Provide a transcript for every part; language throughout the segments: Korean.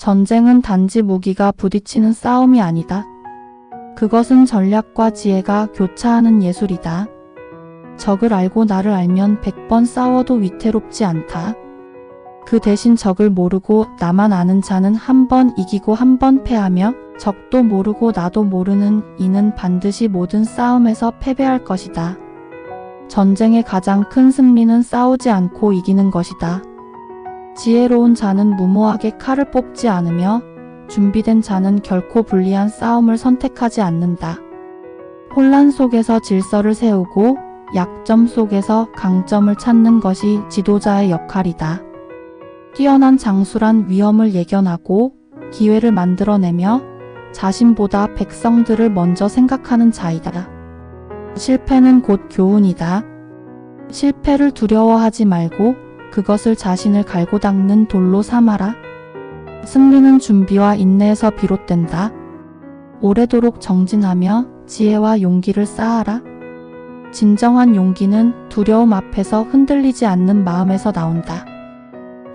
전쟁은 단지 무기가 부딪히는 싸움이 아니다. 그것은 전략과 지혜가 교차하는 예술이다. 적을 알고 나를 알면 100번 싸워도 위태롭지 않다. 그 대신 적을 모르고 나만 아는 자는 한 번 이기고 한 번 패하며 적도 모르고 나도 모르는 이는 반드시 모든 싸움에서 패배할 것이다. 전쟁의 가장 큰 승리는 싸우지 않고 이기는 것이다. 지혜로운 자는 무모하게 칼을 뽑지 않으며 준비된 자는 결코 불리한 싸움을 선택하지 않는다. 혼란 속에서 질서를 세우고 약점 속에서 강점을 찾는 것이 지도자의 역할이다. 뛰어난 장수란 위험을 예견하고 기회를 만들어내며 자신보다 백성들을 먼저 생각하는 자이다. 실패는 곧 교훈이다. 실패를 두려워하지 말고 그것을 자신을 갈고 닦는 돌로 삼아라. 승리는 준비와 인내에서 비롯된다. 오래도록 정진하며 지혜와 용기를 쌓아라. 진정한 용기는 두려움 앞에서 흔들리지 않는 마음에서 나온다.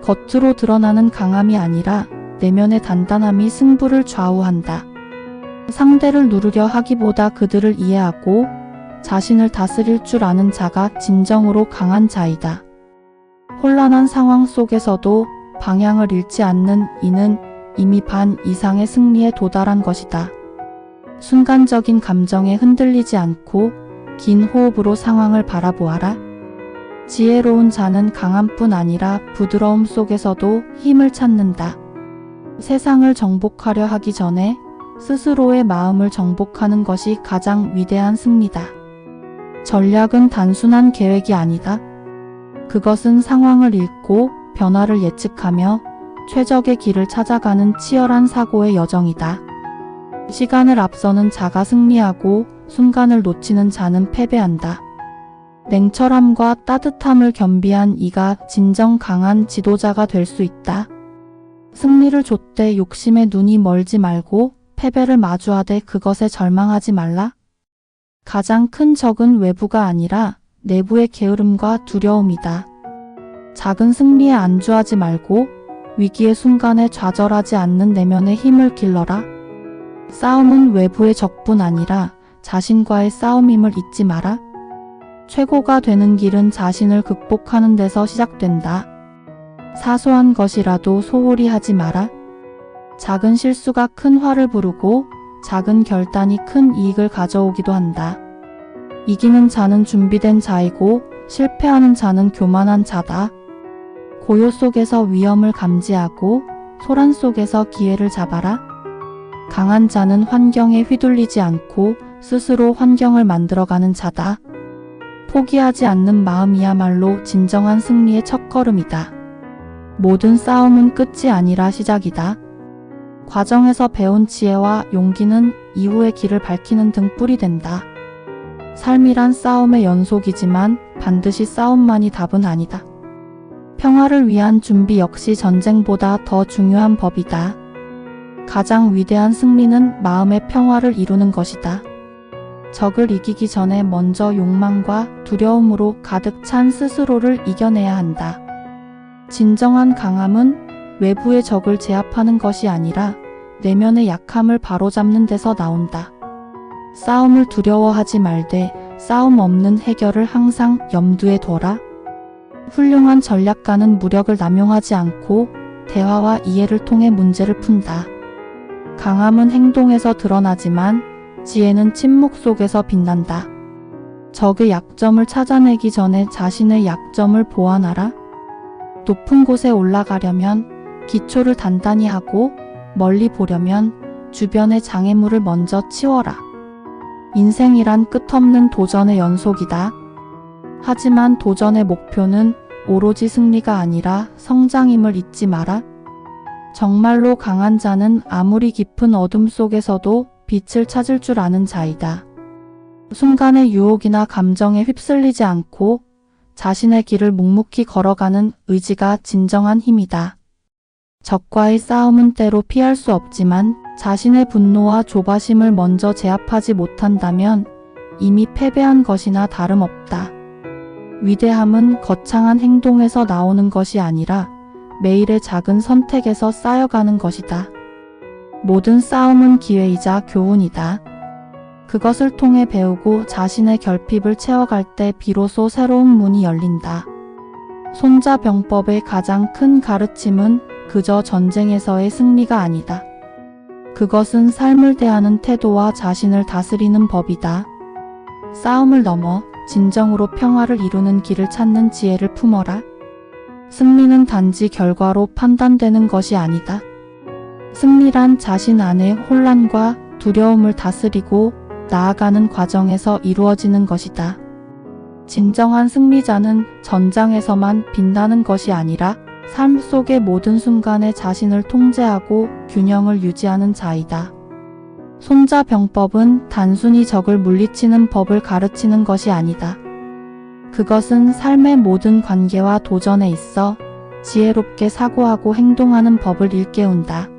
겉으로 드러나는 강함이 아니라 내면의 단단함이 승부를 좌우한다. 상대를 누르려 하기보다 그들을 이해하고 자신을 다스릴 줄 아는 자가 진정으로 강한 자이다. 혼란한 상황 속에서도 방향을 잃지 않는 이는 이미 반 이상의 승리에 도달한 것이다. 순간적인 감정에 흔들리지 않고 긴 호흡으로 상황을 바라보아라. 지혜로운 자는 강함뿐 아니라 부드러움 속에서도 힘을 찾는다. 세상을 정복하려 하기 전에 스스로의 마음을 정복하는 것이 가장 위대한 승리다. 전략은 단순한 계획이 아니다. 그것은 상황을 읽고 변화를 예측하며 최적의 길을 찾아가는 치열한 사고의 여정이다. 시간을 앞서는 자가 승리하고 순간을 놓치는 자는 패배한다. 냉철함과 따뜻함을 겸비한 이가 진정 강한 지도자가 될 수 있다. 승리를 좇되 욕심에 눈이 멀지 말고 패배를 마주하되 그것에 절망하지 말라. 가장 큰 적은 외부가 아니라 내부의 게으름과 두려움이다. 작은 승리에 안주하지 말고 위기의 순간에 좌절하지 않는 내면의 힘을 길러라. 싸움은 외부의 적뿐 아니라 자신과의 싸움임을 잊지 마라. 최고가 되는 길은 자신을 극복하는 데서 시작된다. 사소한 것이라도 소홀히 하지 마라. 작은 실수가 큰 화를 부르고 작은 결단이 큰 이익을 가져오기도 한다. 이기는 자는 준비된 자이고 실패하는 자는 교만한 자다. 고요 속에서 위험을 감지하고 소란 속에서 기회를 잡아라. 강한 자는 환경에 휘둘리지 않고 스스로 환경을 만들어가는 자다. 포기하지 않는 마음이야말로 진정한 승리의 첫걸음이다. 모든 싸움은 끝이 아니라 시작이다. 과정에서 배운 지혜와 용기는 이후의 길을 밝히는 등불이 된다. 삶이란 싸움의 연속이지만 반드시 싸움만이 답은 아니다. 평화를 위한 준비 역시 전쟁보다 더 중요한 법이다. 가장 위대한 승리는 마음의 평화를 이루는 것이다. 적을 이기기 전에 먼저 욕망과 두려움으로 가득 찬 스스로를 이겨내야 한다. 진정한 강함은 외부의 적을 제압하는 것이 아니라 내면의 약함을 바로잡는 데서 나온다. 싸움을 두려워하지 말되 싸움 없는 해결을 항상 염두에 둬라. 훌륭한 전략가는 무력을 남용하지 않고 대화와 이해를 통해 문제를 푼다. 강함은 행동에서 드러나지만 지혜는 침묵 속에서 빛난다. 적의 약점을 찾아내기 전에 자신의 약점을 보완하라. 높은 곳에 올라가려면 기초를 단단히 하고 멀리 보려면 주변의 장애물을 먼저 치워라. 인생이란 끝없는 도전의 연속이다. 하지만 도전의 목표는 오로지 승리가 아니라 성장임을 잊지 마라. 정말로 강한 자는 아무리 깊은 어둠 속에서도 빛을 찾을 줄 아는 자이다. 순간의 유혹이나 감정에 휩쓸리지 않고 자신의 길을 묵묵히 걸어가는 의지가 진정한 힘이다. 적과의 싸움은 때로 피할 수 없지만 자신의 분노와 조바심을 먼저 제압하지 못한다면 이미 패배한 것이나 다름없다. 위대함은 거창한 행동에서 나오는 것이 아니라 매일의 작은 선택에서 쌓여가는 것이다. 모든 싸움은 기회이자 교훈이다. 그것을 통해 배우고 자신의 결핍을 채워갈 때 비로소 새로운 문이 열린다. 손자병법의 가장 큰 가르침은 그저 전쟁에서의 승리가 아니다. 그것은 삶을 대하는 태도와 자신을 다스리는 법이다. 싸움을 넘어 진정으로 평화를 이루는 길을 찾는 지혜를 품어라. 승리는 단지 결과로 판단되는 것이 아니다. 승리란 자신 안의 혼란과 두려움을 다스리고 나아가는 과정에서 이루어지는 것이다. 진정한 승리자는 전장에서만 빛나는 것이 아니라 삶 속의 모든 순간에 자신을 통제하고 균형을 유지하는 자이다. 손자병법은 단순히 적을 물리치는 법을 가르치는 것이 아니다. 그것은 삶의 모든 관계와 도전에 있어 지혜롭게 사고하고 행동하는 법을 일깨운다.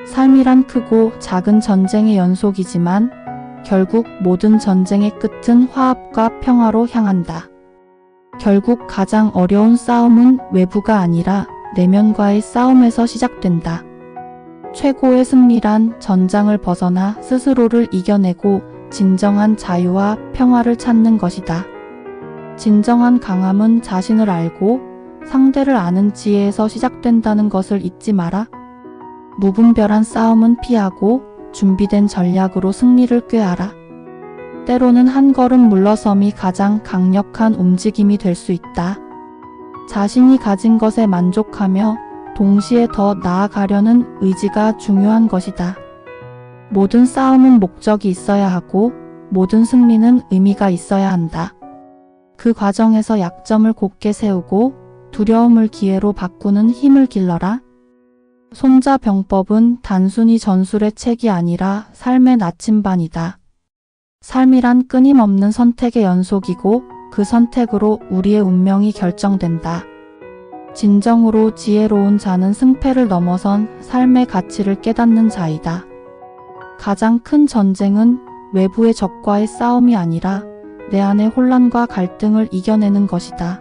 삶이란 크고 작은 전쟁의 연속이지만 결국 모든 전쟁의 끝은 화합과 평화로 향한다. 결국 가장 어려운 싸움은 외부가 아니라 내면과의 싸움에서 시작된다. 최고의 승리란 전장을 벗어나 스스로를 이겨내고 진정한 자유와 평화를 찾는 것이다. 진정한 강함은 자신을 알고 상대를 아는 지혜에서 시작된다는 것을 잊지 마라. 무분별한 싸움은 피하고 준비된 전략으로 승리를 꾀하라. 때로는 한 걸음 물러섬이 가장 강력한 움직임이 될 수 있다. 자신이 가진 것에 만족하며 동시에 더 나아가려는 의지가 중요한 것이다. 모든 싸움은 목적이 있어야 하고 모든 승리는 의미가 있어야 한다. 그 과정에서 약점을 곧게 세우고 두려움을 기회로 바꾸는 힘을 길러라. 손자병법은 단순히 전술의 책이 아니라 삶의 나침반이다. 삶이란 끊임없는 선택의 연속이고 그 선택으로 우리의 운명이 결정된다. 진정으로 지혜로운 자는 승패를 넘어선 삶의 가치를 깨닫는 자이다. 가장 큰 전쟁은 외부의 적과의 싸움이 아니라 내 안의 혼란과 갈등을 이겨내는 것이다.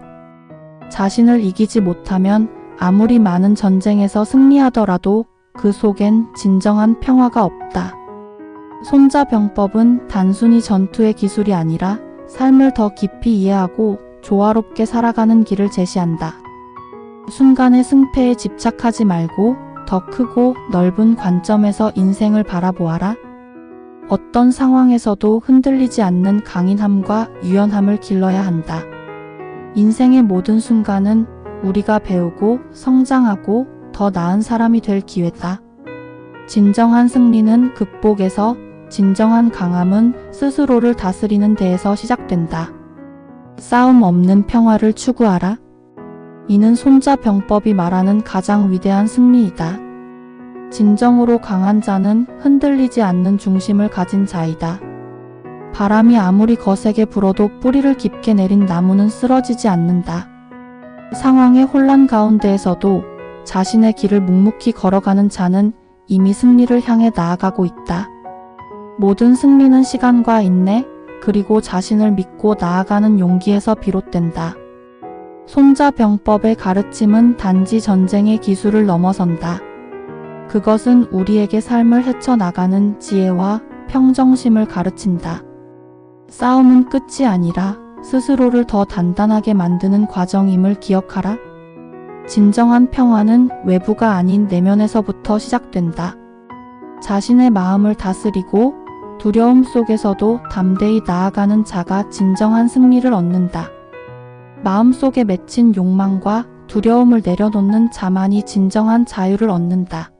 자신을 이기지 못하면 아무리 많은 전쟁에서 승리하더라도 그 속엔 진정한 평화가 없다. 손자병법은 단순히 전투의 기술이 아니라 삶을 더 깊이 이해하고 조화롭게 살아가는 길을 제시한다. 순간의 승패에 집착하지 말고 더 크고 넓은 관점에서 인생을 바라보아라. 어떤 상황에서도 흔들리지 않는 강인함과 유연함을 길러야 한다. 인생의 모든 순간은 우리가 배우고 성장하고 더 나은 사람이 될 기회다. 진정한 승리는 극복에서, 진정한 강함은 스스로를 다스리는 데에서 시작된다. 싸움 없는 평화를 추구하라. 이는 손자병법이 말하는 가장 위대한 승리이다. 진정으로 강한 자는 흔들리지 않는 중심을 가진 자이다. 바람이 아무리 거세게 불어도 뿌리를 깊게 내린 나무는 쓰러지지 않는다. 상황의 혼란 가운데에서도 자신의 길을 묵묵히 걸어가는 자는 이미 승리를 향해 나아가고 있다. 모든 승리는 시간과 인내, 그리고 자신을 믿고 나아가는 용기에서 비롯된다. 손자병법의 가르침은 단지 전쟁의 기술을 넘어선다. 그것은 우리에게 삶을 헤쳐나가는 지혜와 평정심을 가르친다. 싸움은 끝이 아니라 스스로를 더 단단하게 만드는 과정임을 기억하라. 진정한 평화는 외부가 아닌 내면에서부터 시작된다. 자신의 마음을 다스리고 두려움 속에서도 담대히 나아가는 자가 진정한 승리를 얻는다. 마음속에 맺힌 욕망과 두려움을 내려놓는 자만이 진정한 자유를 얻는다.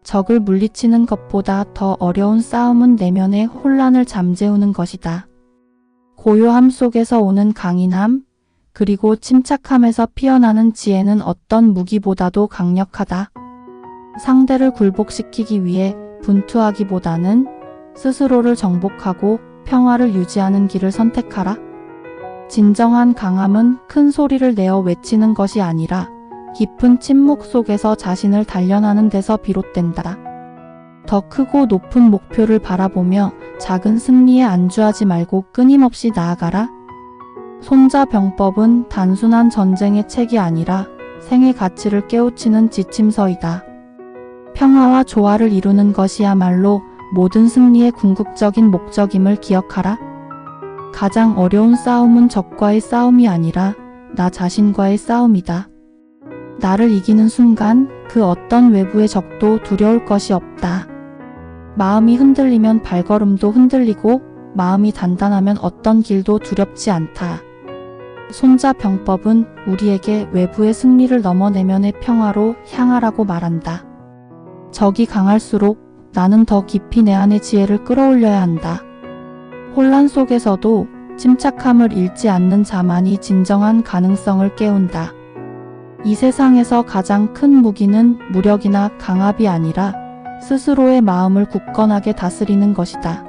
적을 물리치는 것보다 더 어려운 싸움은 내면의 혼란을 잠재우는 것이다. 고요함 속에서 오는 강인함, 그리고 침착함에서 피어나는 지혜는 어떤 무기보다도 강력하다. 상대를 굴복시키기 위해 분투하기보다는 스스로를 정복하고 평화를 유지하는 길을 선택하라. 진정한 강함은 큰 소리를 내어 외치는 것이 아니라 깊은 침묵 속에서 자신을 단련하는 데서 비롯된다. 더 크고 높은 목표를 바라보며 작은 승리에 안주하지 말고 끊임없이 나아가라. 손자병법은 단순한 전쟁의 책이 아니라 생의 가치를 깨우치는 지침서이다. 평화와 조화를 이루는 것이야말로 모든 승리의 궁극적인 목적임을 기억하라. 가장 어려운 싸움은 적과의 싸움이 아니라 나 자신과의 싸움이다. 나를 이기는 순간 그 어떤 외부의 적도 두려울 것이 없다. 마음이 흔들리면 발걸음도 흔들리고 마음이 단단하면 어떤 길도 두렵지 않다. 손자병법은 우리에게 외부의 승리를 넘어 내면의 평화로 향하라고 말한다. 적이 강할수록 나는 더 깊이 내 안의 지혜를 끌어올려야 한다. 혼란 속에서도 침착함을 잃지 않는 자만이 진정한 가능성을 깨운다. 이 세상에서 가장 큰 무기는 무력이나 강압이 아니라 스스로의 마음을 굳건하게 다스리는 것이다.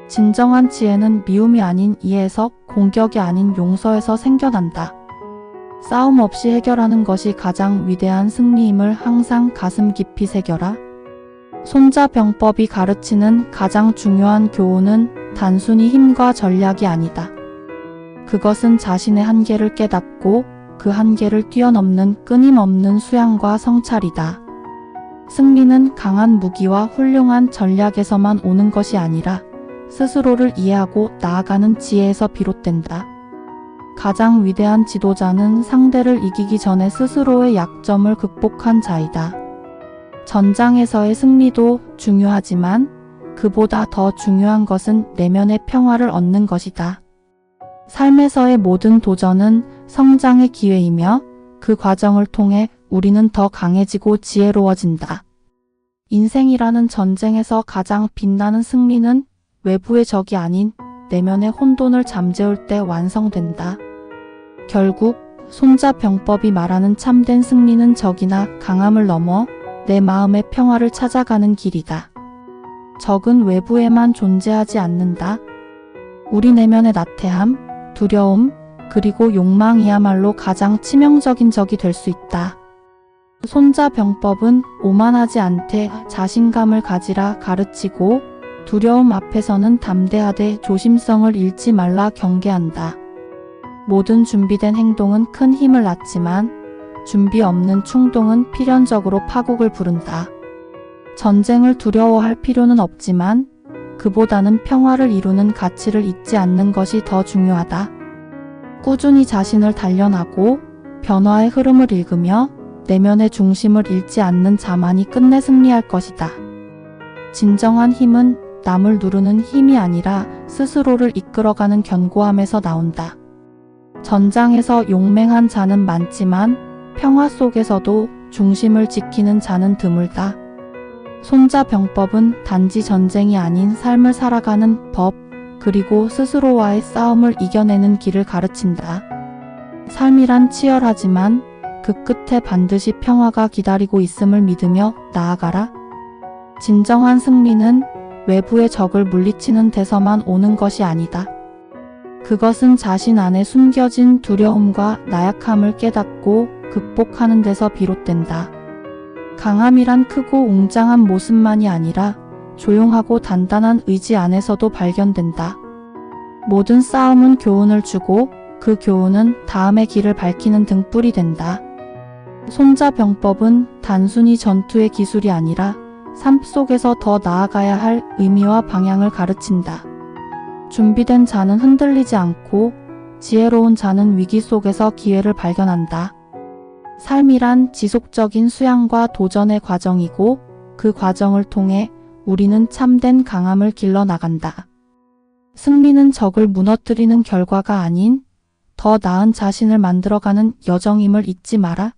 진정한 지혜는 미움이 아닌 이해에서, 공격이 아닌 용서에서 생겨난다. 싸움 없이 해결하는 것이 가장 위대한 승리임을 항상 가슴 깊이 새겨라. 손자병법이 가르치는 가장 중요한 교훈은 단순히 힘과 전략이 아니다. 그것은 자신의 한계를 깨닫고 그 한계를 뛰어넘는 끊임없는 수양과 성찰이다. 승리는 강한 무기와 훌륭한 전략에서만 오는 것이 아니라 스스로를 이해하고 나아가는 지혜에서 비롯된다. 가장 위대한 지도자는 상대를 이기기 전에 스스로의 약점을 극복한 자이다. 전장에서의 승리도 중요하지만 그보다 더 중요한 것은 내면의 평화를 얻는 것이다. 삶에서의 모든 도전은 성장의 기회이며 그 과정을 통해 우리는 더 강해지고 지혜로워진다. 인생이라는 전쟁에서 가장 빛나는 승리는 외부의 적이 아닌 내면의 혼돈을 잠재울 때 완성된다. 결국 손자병법이 말하는 참된 승리는 적이나 강함을 넘어 내 마음의 평화를 찾아가는 길이다. 적은 외부에만 존재하지 않는다. 우리 내면의 나태함, 두려움, 그리고 욕망이야말로 가장 치명적인 적이 될 수 있다. 손자병법은 오만하지 않되 자신감을 가지라 가르치고 두려움 앞에서는 담대하되 조심성을 잃지 말라 경계한다. 모든 준비된 행동은 큰 힘을 낳지만 준비 없는 충동은 필연적으로 파국을 부른다. 전쟁을 두려워할 필요는 없지만 그보다는 평화를 이루는 가치를 잊지 않는 것이 더 중요하다. 꾸준히 자신을 단련하고 변화의 흐름을 읽으며 내면의 중심을 잃지 않는 자만이 끝내 승리할 것이다. 진정한 힘은 남을 누르는 힘이 아니라 스스로를 이끌어가는 견고함에서 나온다. 전장에서 용맹한 자는 많지만 평화 속에서도 중심을 지키는 자는 드물다. 손자병법은 단지 전쟁이 아닌 삶을 살아가는 법, 그리고 스스로와의 싸움을 이겨내는 길을 가르친다. 삶이란 치열하지만 그 끝에 반드시 평화가 기다리고 있음을 믿으며 나아가라. 진정한 승리는 외부의 적을 물리치는 데서만 오는 것이 아니다. 그것은 자신 안에 숨겨진 두려움과 나약함을 깨닫고 극복하는 데서 비롯된다. 강함이란 크고 웅장한 모습만이 아니라 조용하고 단단한 의지 안에서도 발견된다. 모든 싸움은 교훈을 주고 그 교훈은 다음의 길을 밝히는 등불이 된다. 손자병법은 단순히 전투의 기술이 아니라 삶 속에서 더 나아가야 할 의미와 방향을 가르친다. 준비된 자는 흔들리지 않고 지혜로운 자는 위기 속에서 기회를 발견한다. 삶이란 지속적인 수양과 도전의 과정이고 그 과정을 통해 우리는 참된 강함을 길러 나간다. 승리는 적을 무너뜨리는 결과가 아닌 더 나은 자신을 만들어가는 여정임을 잊지 마라.